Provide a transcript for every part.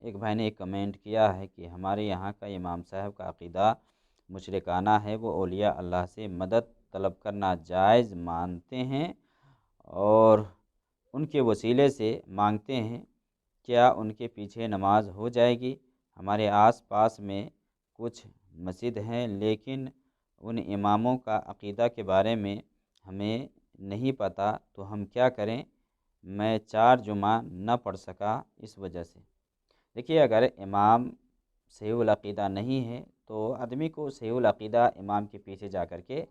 ایک بھائی نے ایک کمنٹ کیا ہے کہ ہمارے یہاں کا امام صاحب کا عقیدہ مشرکانہ ہے، وہ اولیاء اللہ سے مدد طلب کرنا جائز مانتے ہیں اور ان کے وسیلے سے مانگتے ہیں، کیا ان کے پیچھے نماز ہو جائے گی؟ ہمارے آس پاس میں کچھ مسجد ہیں لیکن ان اماموں کا عقیدہ کے بارے میں ہمیں نہیں پتہ، تو ہم کیا کریں؟ میں 4 جمعہ نہ پڑھ سکا اس وجہ سے۔ دیکھیے، اگر امام صحیح العقیدہ نہیں ہے تو آدمی کو صحیح العقیدہ امام کے پیچھے جا کر کے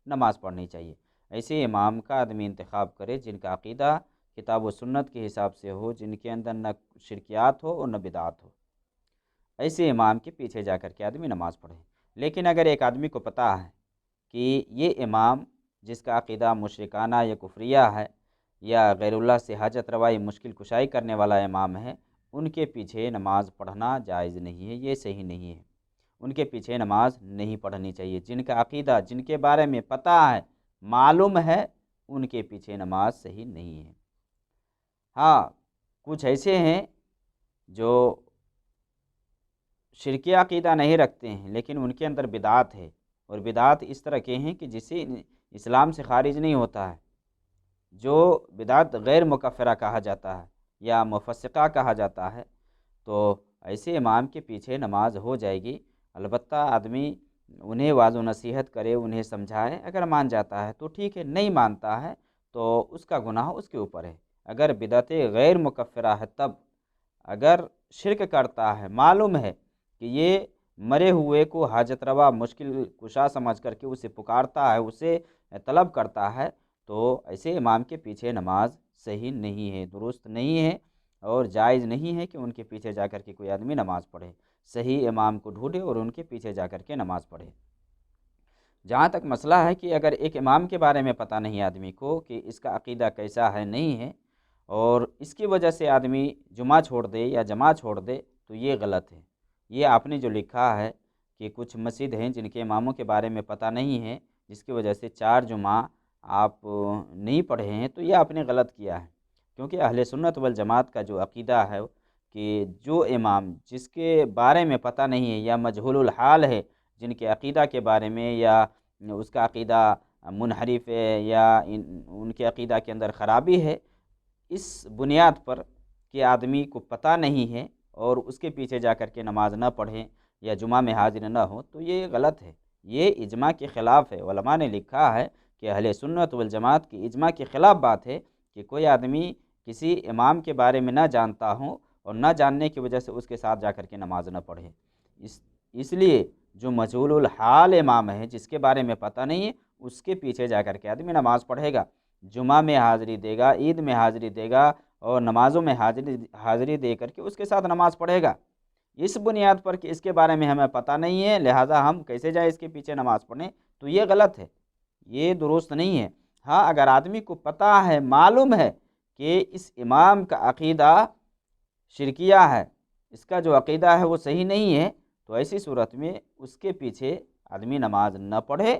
نماز پڑھنی چاہیے۔ ایسے امام کا آدمی انتخاب کرے جن کا عقیدہ کتاب و سنت کے حساب سے ہو، جن کے اندر نہ شرکیات ہو اور نہ بدعات ہو، ایسے امام کے پیچھے جا کر کے آدمی نماز پڑھے۔ لیکن اگر ایک آدمی کو پتہ ہے کہ یہ امام جس کا عقیدہ مشرکانہ یا کفریہ ہے یا غیر اللہ سے حاجت روائی مشکل کشائی کرنے والا امام ہے، ان کے پیچھے نماز پڑھنا جائز نہیں ہے، یہ صحیح نہیں ہے۔ ان کے پیچھے نماز نہیں پڑھنی چاہیے۔ جن کا عقیدہ، جن کے بارے میں پتہ ہے، معلوم ہے، ان کے پیچھے نماز صحیح نہیں ہے۔ ہاں، کچھ ایسے ہیں جو شرکی عقیدہ نہیں رکھتے ہیں لیکن ان کے اندر بدعات ہے، اور بدعات اس طرح کے ہیں کہ جسے اسلام سے خارج نہیں ہوتا ہے، جو بدعت غیر مکفرہ کہا جاتا ہے یا مفسقہ کہا جاتا ہے، تو ایسے امام کے پیچھے نماز ہو جائے گی۔ البتہ آدمی انہیں واعظ و نصیحت کرے، انہیں سمجھائے، اگر مان جاتا ہے تو ٹھیک ہے، نہیں مانتا ہے تو اس کا گناہ اس کے اوپر ہے۔ اگر بدعت غیر مکفرہ ہے تب، اگر شرک کرتا ہے، معلوم ہے کہ یہ مرے ہوئے کو حاجت روا مشکل کشا سمجھ کر کے اسے پکارتا ہے، اسے طلب کرتا ہے، تو ایسے امام کے پیچھے نماز صحیح نہیں ہے، درست نہیں ہے، اور جائز نہیں ہے کہ ان کے پیچھے جا کر کے کوئی آدمی نماز پڑھے۔ صحیح امام کو ڈھونڈے اور ان کے پیچھے جا کر کے نماز پڑھے۔ جہاں تک مسئلہ ہے کہ اگر ایک امام کے بارے میں پتہ نہیں آدمی کو کہ اس کا عقیدہ کیسا ہے، نہیں ہے، اور اس کی وجہ سے آدمی جمعہ چھوڑ دے یا جماعت چھوڑ دے، تو یہ غلط ہے۔ یہ آپ نے جو لکھا ہے کہ کچھ مسجد ہیں جن کے اماموں کے بارے میں پتہ نہیں ہے، جس کی وجہ سے 4 جمعہ آپ نہیں پڑھے ہیں، تو یہ آپ نے غلط کیا ہے۔ کیونکہ اہل سنت والجماعت کا جو عقیدہ ہے کہ جو امام جس کے بارے میں پتہ نہیں ہے یا مجہول الحال ہے، جن کے عقیدہ کے بارے میں یا اس کا عقیدہ منحرف ہے یا ان کے عقیدہ کے اندر خرابی ہے، اس بنیاد پر کہ آدمی کو پتہ نہیں ہے اور اس کے پیچھے جا کر کے نماز نہ پڑھیں یا جمعہ میں حاضر نہ ہو، تو یہ غلط ہے، یہ اجماع کے خلاف ہے۔ علماء نے لکھا ہے کہ اہل سنت والجماعت کی اجماع کے خلاف بات ہے کہ کوئی آدمی کسی امام کے بارے میں نہ جانتا ہوں اور نہ جاننے کی وجہ سے اس کے ساتھ جا کر کے نماز نہ پڑھے۔ اس لیے جو مجہول الحال امام ہے، جس کے بارے میں پتہ نہیں ہے، اس کے پیچھے جا کر کے آدمی نماز پڑھے گا، جمعہ میں حاضری دے گا، عید میں حاضری دے گا، اور نمازوں میں حاضری دے کر کے اس کے ساتھ نماز پڑھے گا۔ اس بنیاد پر کہ اس کے بارے میں ہمیں پتہ نہیں ہے لہٰذا ہم کیسے جائیں اس کے پیچھے نماز پڑھیں، تو یہ غلط ہے، یہ درست نہیں ہے۔ ہاں، اگر آدمی کو پتہ ہے، معلوم ہے کہ اس امام کا عقیدہ شرکیہ ہے، اس کا جو عقیدہ ہے وہ صحیح نہیں ہے، تو ایسی صورت میں اس کے پیچھے آدمی نماز نہ پڑھے